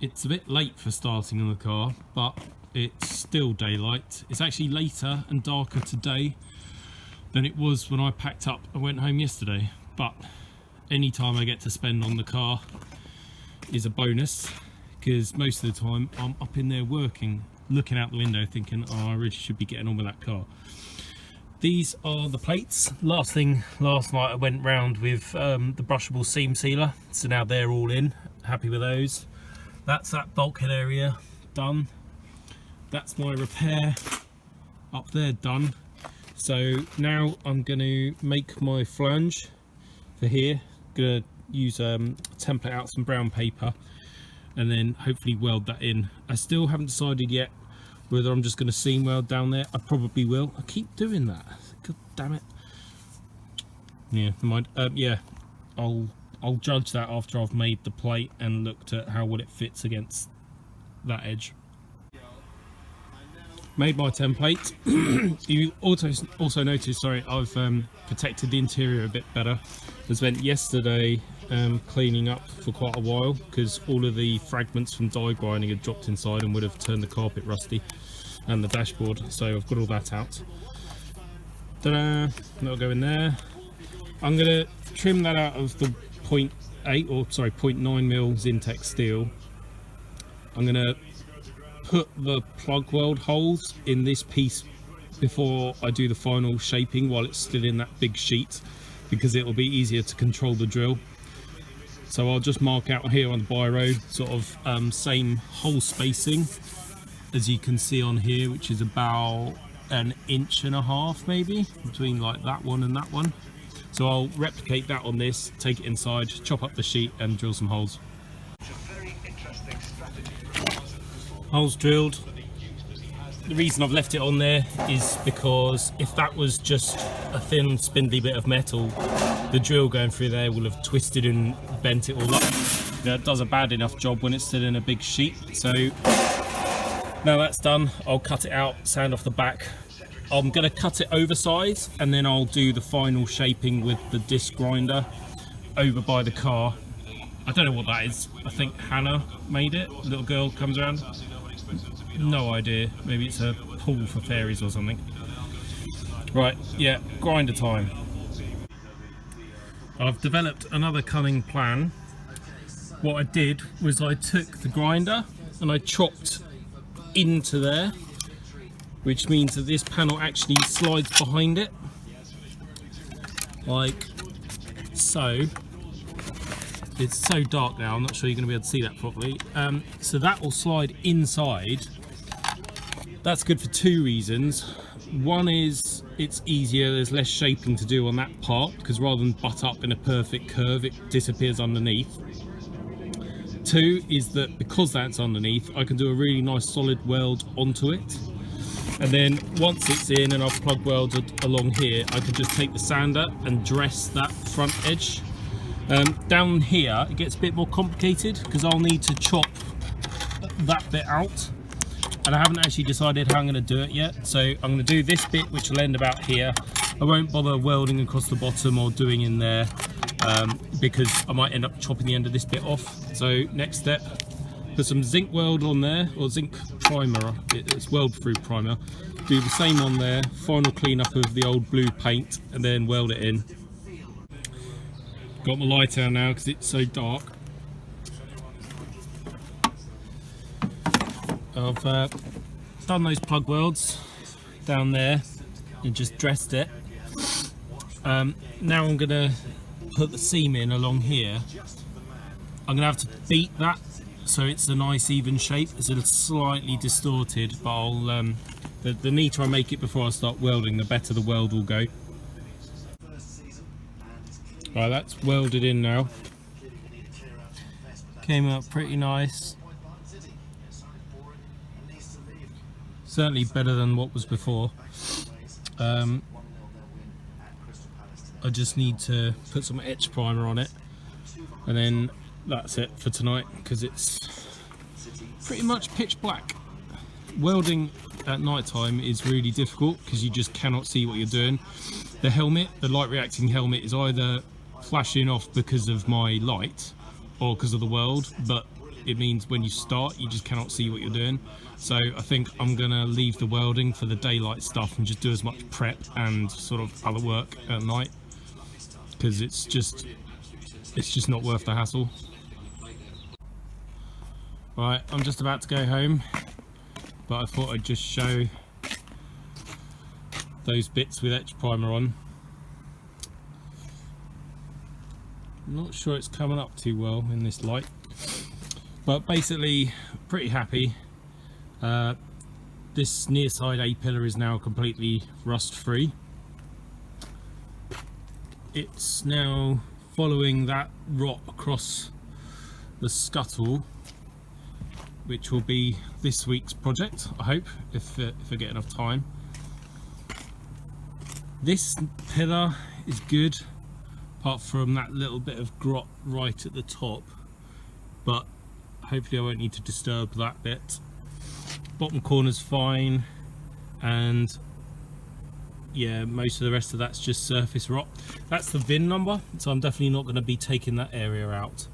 It's a bit late for starting on the car, but it's still daylight. It's actually later and darker today than it was when I packed up and went home yesterday, but any time I get to spend on the car is a bonus, because most of the time I'm up in there working, looking out the window thinking, oh, I really should be getting on with that car. These are the plates. Last night I went round with the brushable seam sealer, so now they're all in. Happy with those. That's that bulkhead area done. That's my repair up there done. So now I'm going to make my flange for here. Going to use template out some brown paper and then hopefully weld that in. I still haven't decided yet whether I'm just going to seam weld down there. I probably will. I keep doing that. God damn it. Yeah, never mind. Yeah, I'll judge that after I've made the plate and looked at how well it fits against that edge. Made my template. You also notice, sorry, I've protected the interior a bit better. I spent yesterday cleaning up for quite a while because all of the fragments from die grinding had dropped inside and would have turned the carpet rusty and the dashboard, so I've got all that out. Ta-da! That'll go in there. I'm going to trim that out of the 0.9mm Zintex steel. I'm going to put the plug weld holes in this piece before I do the final shaping while it's still in that big sheet, because it will be easier to control the drill. So I'll just mark out here on the biro sort of same hole spacing as you can see on here, which is about 1.5 inches maybe between like that one and that one. So I'll replicate that on this, take it inside, chop up the sheet and drill some holes. Holes drilled. The reason I've left it on there is because if that was just a thin spindly bit of metal, the drill going through there will have twisted and bent it all up. That does a bad enough job when it's still in a big sheet. So now that's done, I'll cut it out, sand off the back. I'm going to cut it oversize and then I'll do the final shaping with the disc grinder over by the car. I don't know what that is. I think Hannah made it. Little girl comes around. No idea. Maybe it's a pool for fairies or something. Right, yeah, grinder time. I've developed another cunning plan. What I did was I took the grinder and I chopped into there, which means that this panel actually slides behind it, like so. It's so dark now, I'm not sure you're going to be able to see that properly. So that will slide inside. That's good for two reasons. One is it's easier, there's less shaping to do on that part, because rather than butt up in a perfect curve, it disappears underneath. Two is that because that's underneath, I can do a really nice solid weld onto it. And then once it's in and I've plug welded along here, I can just take the sander and dress that front edge. Down here it gets a bit more complicated because I'll need to chop that bit out, and I haven't actually decided how I'm going to do it yet. So I'm going to do this bit, which will end about here. I won't bother welding across the bottom or doing in there because I might end up chopping the end of this bit off. So next step, put some zinc weld on there, or zinc primer, it's weld through primer. Do the same on there, final clean up of the old blue paint and then weld it in. Got my light on now because it's so dark. I've done those plug welds down there and just dressed it. Now I'm going to put the seam in along here. I'm going to have to beat that so it's a nice even shape. It's a little slightly distorted, but I'll the neater I make it before I start welding, the better the weld will go. Right, that's welded in now. Came out pretty nice. Certainly better than what was before. I just need to put some etch primer on it, and then that's it for tonight, because it's pretty much pitch black. Welding at night time is really difficult because you just cannot see what you're doing. The helmet, the light reacting helmet, is either flashing off because of my light or because of the weld, but it means when you start you just cannot see what you're doing. So I think I'm gonna leave the welding for the daylight stuff and just do as much prep and sort of other work at night, because it's just not worth the hassle. Right, I'm just about to go home, but I thought I'd just show those bits with etch primer on. I'm not sure it's coming up too well in this light, but basically pretty happy. This near side A pillar is now completely rust free. It's now following that rot across the scuttle, which will be this week's project, I hope, if I get enough time. This pillar is good, apart from that little bit of grot right at the top, but hopefully I won't need to disturb that bit. Bottom corner's fine, and yeah, most of the rest of that's just surface rot. That's the VIN number, so I'm definitely not going to be taking that area out.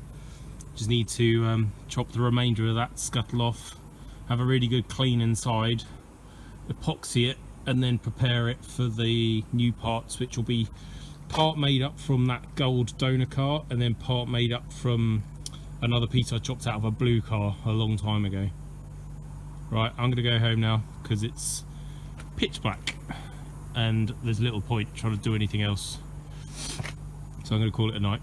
Just need to chop the remainder of that scuttle off, have a really good clean inside, epoxy it, and then prepare it for the new parts, which will be part made up from that gold donor car and then part made up from another piece I chopped out of a blue car a long time ago. Right, I'm going to go home now because it's pitch black and there's little point trying to do anything else, so I'm going to call it a night.